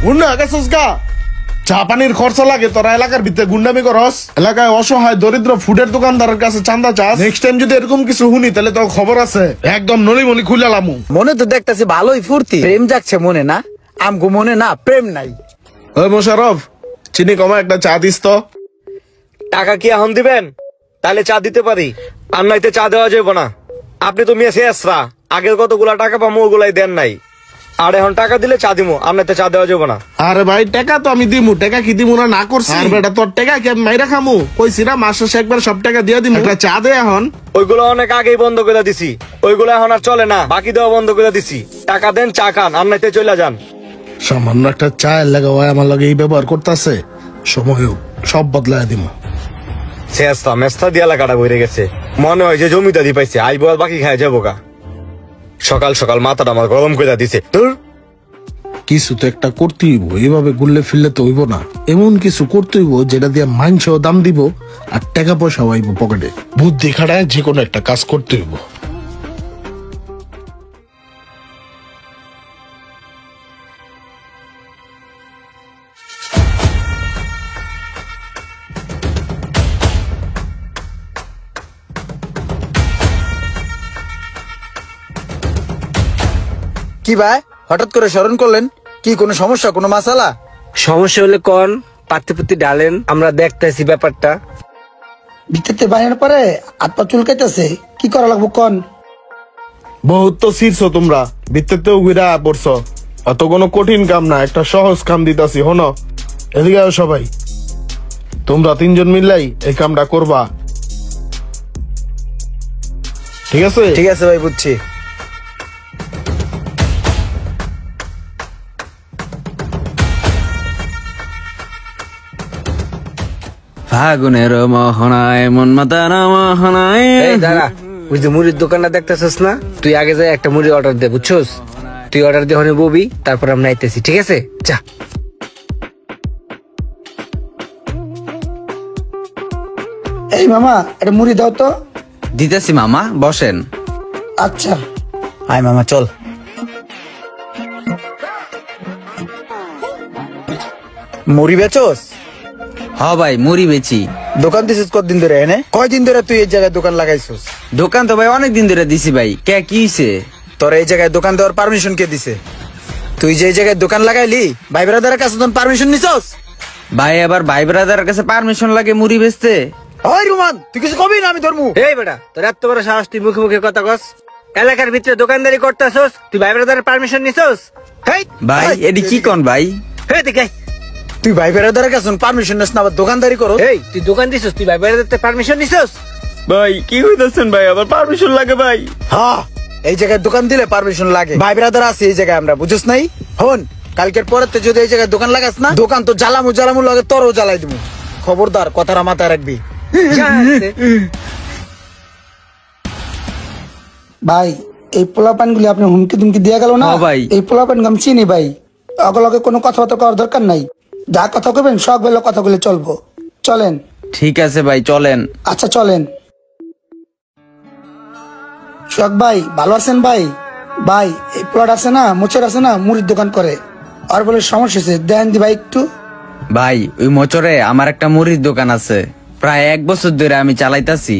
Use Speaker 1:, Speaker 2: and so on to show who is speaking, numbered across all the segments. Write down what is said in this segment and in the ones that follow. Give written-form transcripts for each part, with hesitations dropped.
Speaker 1: উন্না গেছস গা চা পানির খরচা লাগে তোরা এলাকার ভিতরে গুন্ডামি করস এলাকায় অসহায় দরিদ্র ফুডের দোকানদারের কাছে চান্দা চাস নেক্সট টাইম যদি এরকম কিছু শুনি তাহলে তো খবর আছে একদম নলিমনি খুলে লামু
Speaker 2: মনে তো দেখতেছি ভালোই ফুর্তি প্রেম যাচ্ছে মনে না আমগো মনে না প্রেম নাই।
Speaker 1: ওই মোশারফ চিনি কমা একটা চা দিস তো।
Speaker 3: টাকা কি এখন দিবেন? তাহলে চা দিতে পারি, আর নাইতে চা দেওয়া যাবে না। আপনি তো মিয়া শেষরা, আগের কতগুলা টাকা পাবো ওগুলাই দেন নাই, আর এখন টাকা দিলে চা দিমু, আর নাইতে চা দেওয়া যাবে না।
Speaker 1: আরে ভাই টাকা তো আমি দিমু, টাকা কি দিমু না করছি? আর বেটা তোর টাকা কি আমি মাইরা খামু? কইছি না মাস শেষে একবার সব টাকা দিয়ে দিমু, একটা চা দে এখন।
Speaker 3: ওইগুলো অনেক আগেই বন্ধ করে দিছি, ওইগুলো এখন আর চলে না, বাকি দেওয়া বন্ধ করে দিছি। টাকা দেন, চা খান, আর নাইতে চলে যান।
Speaker 1: সামান্য একটা চায়ের লাগা ভাই আমার লগে এই ব্যবহার করতেছে, সময় সব বদলায় দিমু।
Speaker 3: শেষটা মেস্তা দিয়া লাগাটা বইরে গেছে, মনে হয় যে জমিদারি পাইছে, আইবো আর বাকি খায় যাবো গা। সকাল সকাল মাথাটা আমার গরম করে দিছে। তোর
Speaker 1: কিছু তো একটা করতে হইব, এইভাবে গুললে ফিরলে তো হইব না। এমন কিছু করতে হইব যেটা দিয়ে মাংসও দাম দিব আর টাকা পয়সা হইব পকেটে। বুদ্ধি খাটায় যে কোনো একটা কাজ করতে হইব।
Speaker 2: কি ভাই হঠাৎ করে স্মরণ করলেন? কি কোনো সমস্যা, কোনো মাসালা?
Speaker 3: সমস্যা হলে কোন পাত্তি ডালেন, আমরা দেখতেছি ব্যাপারটা।
Speaker 4: ভিতরতে বানানোর পরে হাত পা চুলকাইতেছে, কি করা লাগবো কোন?
Speaker 1: বহুত তো শীর্ষ তোমরা ভিত্তিতেও ঘুরা পড়ছ, অত কোনো কঠিন কাম না, একটা সহজ কাম দিতাছি। হনো এদিকে আও সবাই, তোমরা তিনজন মিললাই এই কামটা করবা, ঠিক আছে?
Speaker 2: ঠিক আছে ভাই, বুঝছি।
Speaker 5: ফাগুনের মোহনায় মন মাতার মোহনায়।
Speaker 3: এই দাঁড়া, ওই যে মুড়ির দোকানটা দেখতেছিস না, তুই আগে যাই একটা মুড়ি অর্ডার দে, বুঝছস? তুই অর্ডার দিয়ে হনে ববি, তারপর আমরা আইতেছি, ঠিক আছে? যা।
Speaker 4: এই মামা এটা মুড়ি দাও তো।
Speaker 5: দিতেছি মামা, বসেন।
Speaker 4: আচ্ছা
Speaker 2: আয় মামা চল। মুড়ি বেচোস?
Speaker 5: হ ভাই মুড়ি বেচি।
Speaker 2: দোকান দিছিস কতদিন ধরে? এনে কয়দিন ধরে তুই এই জায়গায় দোকান লাগাইছিস?
Speaker 5: দোকান তো ভাই অনেক দিন ধরে দিছি ভাই। কে কি হইছে?
Speaker 2: তোর এই জায়গায় দোকান দেওয়ার পারমিশন কে দিছে? তুই যে জায়গায় দোকান লাগাইলি ভাই ব্রাদারের কাছে তোর পারমিশন নিছস?
Speaker 5: ভাই আবার ভাই ব্রাদারের কাছে পারমিশন লাগে মুড়ি বেচতে?
Speaker 2: ওই রুমান তুই কিছু কবি না, আমি ধর্মু।
Speaker 3: এই বেটা, তোর এত বড় সাহস, তুই মুখে মুখে কথা কস? এলাকার ভিতরে দোকানদারি করতেছস, তুই ভাই ব্রাদারের পারমিশন নিছস? হেই
Speaker 5: ভাই এডি কি কোন ভাই?
Speaker 3: হেই দেখে,
Speaker 2: তুই ভাই ব্রাদারের কাছে পারমিশন নিস না, আবার দোকানদারি করো?
Speaker 3: এই তুই দোকান দিছস, তুই ভাই ব্রাদারের পারমিশন নিছস?
Speaker 5: ভাই কি কইতাছেন ভাই, আবার পারমিশন লাগে ভাই?
Speaker 2: হ্যাঁ, এই জায়গায় দোকান দিলে পারমিশন লাগে। ভাই ব্রাদার আছে এই জায়গায়, আমরা বুঝছ নাই? হন, কালকের পরে যদি এই জায়গায় দোকান লাগাস না, দোকান তো জ্বালামু লাগে, তোরও জ্বালাই দিবো। খবরদার, কথাটা মাথায় রাখবি।
Speaker 4: ভাই এই পোলাপান গুলি আপনি হুমকি তুমকি দিয়ে গেল না
Speaker 5: ভাই।
Speaker 4: এই পোলাপান আমি চিনি ভাই, অগলকে কোনো কথাবার্তা করার দরকার নাই, যা কথা কবেন সব বেলা কথাগুলো চলবো। চলেন।
Speaker 5: ঠিক আছে ভাই চলেন।
Speaker 4: আচ্ছা চলেন। সোহাগ ভাই ভালো আছেন ভাই? ভাই এই প্লট আছে না, মোচর আছে না, মুড়ির দোকান করে, আর বলে সমস্যা হয়েছে, দেন দি ভাই একটু।
Speaker 5: ভাই ওই মোচরে আমার একটা মুড়ির দোকান আছে, প্রায় 1 বছর ধরে আমি চালাইতাছি।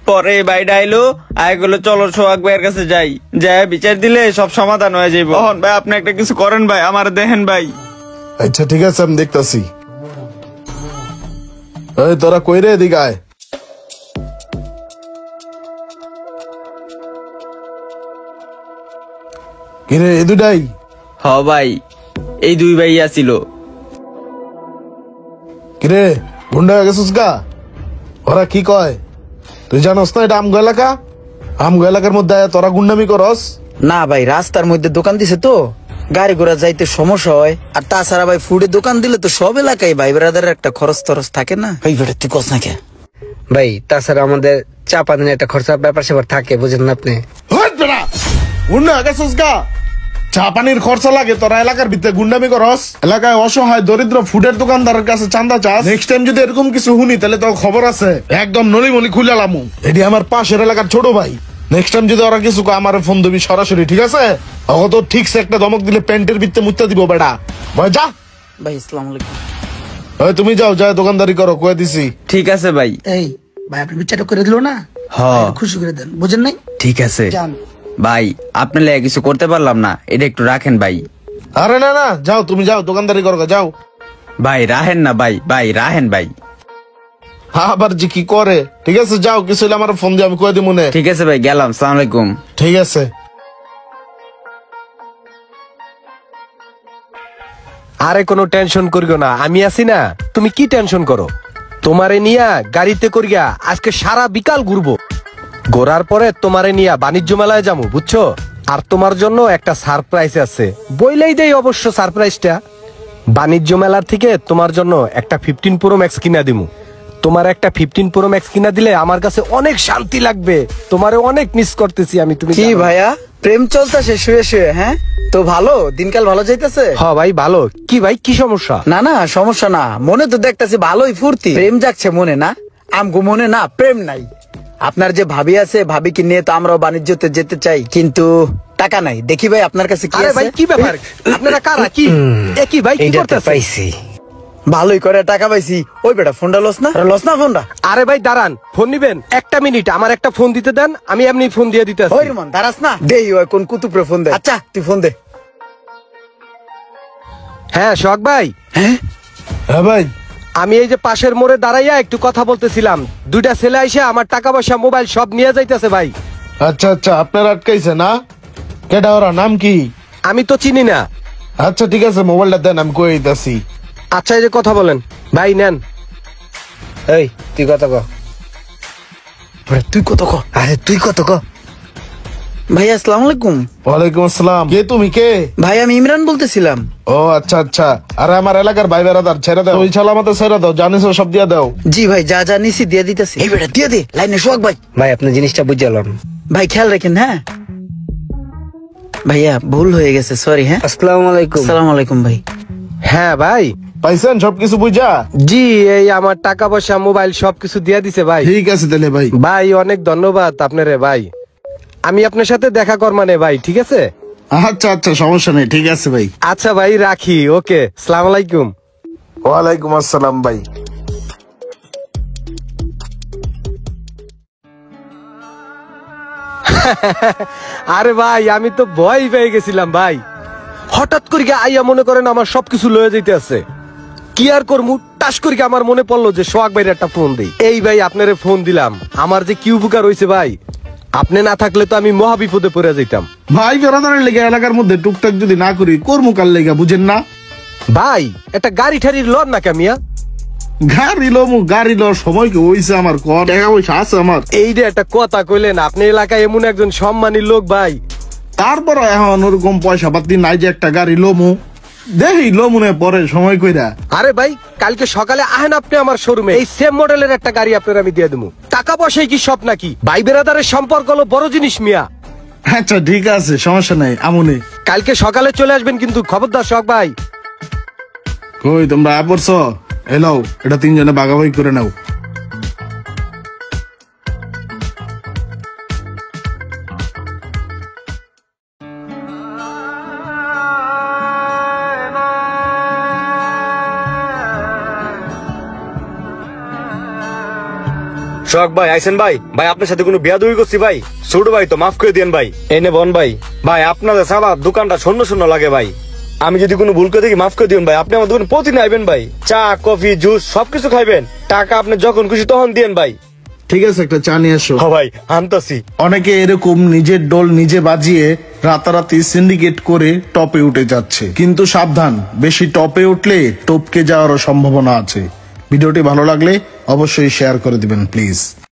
Speaker 5: পরে ভাই ডাইলো আইগুলো, চলো সোহাগ ভাইয়ের কাছে যাই, যাই বিচার দিলে সব সমাধান হয়ে যাইব। ভাই আপনি একটা কিছু করেন ভাই, আমার দেখেন ভাই।
Speaker 1: আচ্ছা ঠিক আছে, আমি দেখতাছি। এই তোরা কই রে, এদিকে আয়। কিরে এ দুটাই?
Speaker 5: হ ভাই এই 2 ভাই আছিল।
Speaker 1: কিরে গুন্ডা হয়ে গেছিস গা? ওরা কি কয় তুই জানোস না এটা আমগো এলাকা? আমগো এলাকার মধ্যে তোরা গুন্ডামি করস?
Speaker 2: না ভাই, রাস্তার মধ্যে দোকান দিছে তো গাড়ি ঘোড়া যাইতে সমস্যা হয়, আর তাছাড়া ভাই ফুডের দোকান দিলে তো সব এলাকায় ভাই ব্রাদারের একটা খরচ টরচ থাকে না। এই বেটা তুই কস না কে?
Speaker 3: ভাই তাছাড়া আমাদের চা পানির একটা খরচা ব্যাপার স্যাপার থাকে, বুঝেন না আপনি?
Speaker 1: গুন্ডা হয়ে গেছিস গা? চা পানির খরচা লাগে, তোরা এলাকার ভিতরে গুন্ডামি করস, এলাকায় অসহায় দরিদ্র ফুডের দোকানদারের কাছে চান্দা চাস। নেক্সট টাইম যদি এরকম কিছু শুনি তাহলে তো খবর আছে, একদম নলিমনি খুলে লামু। এটি আমার পাশের এলাকার ছোট ভাই। নেক্সট টাইম যদি ওরা কিছু কয় আমার ফোন দিবি সরাসরি, ঠিক আছে? অত ঠিকছে একটা ধমক দিলে প্যান্টের ভিতরে মুত্তা দিব বেটা। ভাই যা।
Speaker 2: ভাই আসসালামু আলাইকুম।
Speaker 1: ওই তুমি যাও, যা দোকানদারি করো, কয়ে দিছি।
Speaker 5: ঠিক আছে ভাই।
Speaker 4: এই ভাই আপনি বিচারটা করে দিল না,
Speaker 5: হ্যাঁ
Speaker 4: খুশি করে দেন, বুঝেন নাই?
Speaker 5: ঠিক আছে
Speaker 4: যান।
Speaker 5: ভাই, আপনার লেগে কিছু করতে পারলাম না, এটা একটু রাখেন ভাই।
Speaker 1: আরে না না, যাও তুমি যাও, দোকানদারি করো, যাও।
Speaker 5: ভাই রাহেন না ভাই, ভাই রাহেন ভাই।
Speaker 1: আবার যে কি করে, ঠিক আছে যাও, কিছু হলে আমার ফোন দিয়ে আমি কয়ে দিব মনে।
Speaker 5: ঠিক আছে ভাই, গেলাম, সালাম আলাইকুম।
Speaker 1: ঠিক আছে।
Speaker 6: আরে কোনো টেনশন করিও না, আমি আছি না। তুমি কি টেনশন করো? তোমারে নিয়া গাড়িতে করিয়া আজকে সারা বিকাল ঘুরবো। ঘোরার পরে তোমারে নিয়া বাণিজ্য মেলায় যাবো, বুঝছো? আর তোমার জন্য একটা সারপ্রাইজ আছে, বইলেই দেই অবশ্য সারপ্রাইজটা। বাণিজ্য মেলার থেকে তোমার জন্য একটা 15 Pro Max কিনা দিমু। তোমার একটা 15 Pro Max কিনা দিলে আমার কাছে অনেক শান্তি লাগবে। তোমারে অনেক মিস করতেছি আমি, তুমি
Speaker 2: কি
Speaker 6: জানো।
Speaker 2: ভাইয়া প্রেম চলতেছে শুয়ে শুয়ে? হ্যাঁ তো ভালো, দিনকাল ভালো যাইতেছে?
Speaker 6: হ্যাঁ ভাই ভালো। কি ভাই, কি সমস্যা?
Speaker 2: না না সমস্যা না, মনে তো দেখতেছি ভালোই ফুর্তি, প্রেম যাচ্ছে মনে না? আমগো মনে না প্রেম নাই। আপনার যে ভাবি আছে, ভাবিকে নিয়ে তো আমরাও বাণিজ্যতে যেতে চাই, কিন্তু টাকা নাই। দেখি ভাই আপনার কাছে কি
Speaker 6: আরে
Speaker 2: আছে?
Speaker 6: ভাই কি ব্যাপার, আপনারা কারা? কি এ কি ভাই, কি করতেছে?
Speaker 2: ভালোই করে টাকা পাইছি। ওই বেটা ফোনটা লস না, লস না ফোনটা?
Speaker 6: আরে ভাই দাঁড়ান, ফোন নিবেন? একটা মিনিট, আমার একটা ফোন দিতে দেন, আমি এমনি ফোন দিয়ে দিতে
Speaker 2: ওই রমান দাঁড়াস না, দেই ওই কোন কুতুপরে ফোন দে। আচ্ছা তুই ফোন দে।
Speaker 6: হ্যাঁ সোহাগ ভাই,
Speaker 1: হ্যাঁ ভাই।
Speaker 6: আমি এই যে পাশের মোড়ে দাঁড়াইয়া একটু কথা বলতেছিলাম, দুইটা ছেলে আইসা আমার টাকা পয়সা মোবাইল সব নিয়ে যাইতেছে ভাই।
Speaker 1: আচ্ছা আচ্ছা, আপনার আটকাইছে না? কেডা ওরা, নাম কি?
Speaker 6: আমি তো চিনি না।
Speaker 1: আচ্ছা ঠিক আছে, মোবাইলটা দেন, আমি কয়ে দিতেছি।
Speaker 6: আচ্ছা এই যে কথা বলেন ভাই, নেন।
Speaker 2: এই তুই কত ক? তুই কত ক? আরে তুই কত ক? ভাই আসসালামু আলাইকুম।
Speaker 1: ওয়ালাইকুম আসসালাম। কে তুমি, কে?
Speaker 2: ভাই আমি ইমরান বলতেছিলাম।
Speaker 1: ও আচ্ছা আচ্ছা। আরে আমার এলাকার ভাই বেড়াদার, ছেড়ে দাও ওই ছালা মতো, ছেড়ে দাও, জানিস সব দিয়ে দাও।
Speaker 2: জি ভাই যা যা নিছি দিয়ে দিতেছি। এই বেটা দিয়ে দে লাইনে। সোহাগ ভাই,
Speaker 7: ভাই আপনি জিনিসটা বুঝলাম।
Speaker 2: ভাই খেয়াল রাখেন। হ্যাঁ ভাইয়া ভুল হয়ে গেছে, সরি। হ্যাঁ
Speaker 7: আসসালামু আলাইকুম।
Speaker 2: আসসালামু আলাইকুম ভাই।
Speaker 6: হ্যাঁ ভাই।
Speaker 1: পাইছেন সবকিছু বুঝা?
Speaker 6: জি, এই আমার টাকা পয়সা মোবাইল সবকিছু দিয়ে দিছে ভাই।
Speaker 1: ঠিক আছে তাহলে ভাই।
Speaker 6: ভাই অনেক ধন্যবাদ আপনারে ভাই। আমি আপনার সাথে দেখা করমানে ভাই, ঠিক আছে?
Speaker 1: আচ্ছা আচ্ছা, সমস্যা নেই, ঠিক আছে ভাই।
Speaker 6: আচ্ছা ভাই রাখি, ওকে, সালাম আলাইকুম।
Speaker 1: ওয়ালাইকুম আসসালাম ভাই।
Speaker 6: আরে ভাই আমি তো ভয় পেয়ে গেছিলাম ভাই, হঠাৎ করে আইয়া মনে করেন আমার সবকিছু লয়ে যেতে আছে। কি আর করমু, টাস করে আমার মনে পড়লো যে সোহাগ ভাইয়ের একটা ফোন দিই। এই ভাই আপনারে ফোন দিলাম, আমার যে কি উপকার হয়েছে ভাই। আপনি না থাকলে তো আমি মহা বিপদে পড়ে যেতাম
Speaker 1: ভাই। বেড়াদারের লেগে এলাকার মধ্যে টুকটাক যদি না করি, কর্মকার লেগে, বুঝেন না
Speaker 6: ভাই। একটা গাড়ি ঠাড়ির লন না কামিয়া।
Speaker 1: গাড়ি লো গাড়ি লো, সময় কি হইছে আমার, কর টাকা পয়সা আছে আমার।
Speaker 6: এই যে একটা কথা কইলেন, আপনি এলাকায় এমন একজন সম্মানী লোক ভাই।
Speaker 1: তারপর এখন ওরকম পয়সা পাতি নাই যে একটা গাড়ি লোমু, দেখি লোমুনে পরে সময় কইরা।
Speaker 6: আরে ভাই কালকে সকালে আহেন আপনি আমার শোরুমে, এই সেম মডেলের একটা গাড়ি আপনার আমি দিয়ে দেবো। টাকা পয়সাই কি সব নাকি? ভাই বেরাদারের সম্পর্ক হলো বড় জিনিস মিয়া।
Speaker 1: আচ্ছা ঠিক আছে, সমস্যা নাই, আমুনি।
Speaker 6: কালকে সকালে চলে আসবেন কিন্তু, খবরদার সোহাগ ভাই।
Speaker 1: কই তোমরা পড়ছ? এলাও, এটা তিনজনে ভাগাভাগি করে নাও।
Speaker 3: সোহাগ ভাই আইসেন ভাই। ভাই আপনার সাথে কোনো বিয়াদবি করছি ভাই, ছোট ভাই তো মাফ করে দিয়েন ভাই। এনে বন ভাই। ভাই আপনাদের সারা দোকানটা শূন্য শূন্য লাগে ভাই, আমি যদি কোনো ভুল করে দেখি মাফ করে দিবেন ভাই। আপনি আমার দোকানে প্রতিদিন আইবেন ভাই, চা কফি জুস সবকিছু খাইবেন, টাকা আপনি যখন খুশি তখন দিয়েন ভাই।
Speaker 1: ঠিক আছে, একটা চা নিয়ে এসো।
Speaker 3: হ ভাই আনতাছি।
Speaker 1: অনেকে এরকম নিজের ডোল নিজে বাজিয়ে রাতারাতি সিন্ডিকেট করে টপে উঠে যাচ্ছে, কিন্তু সাবধান, বেশি টপে উঠলে টপকে যাওয়ারও সম্ভাবনা আছে। ভিডিওটি ভালো লাগলে অবশ্যই শেয়ার করে দিবেন প্লিজ।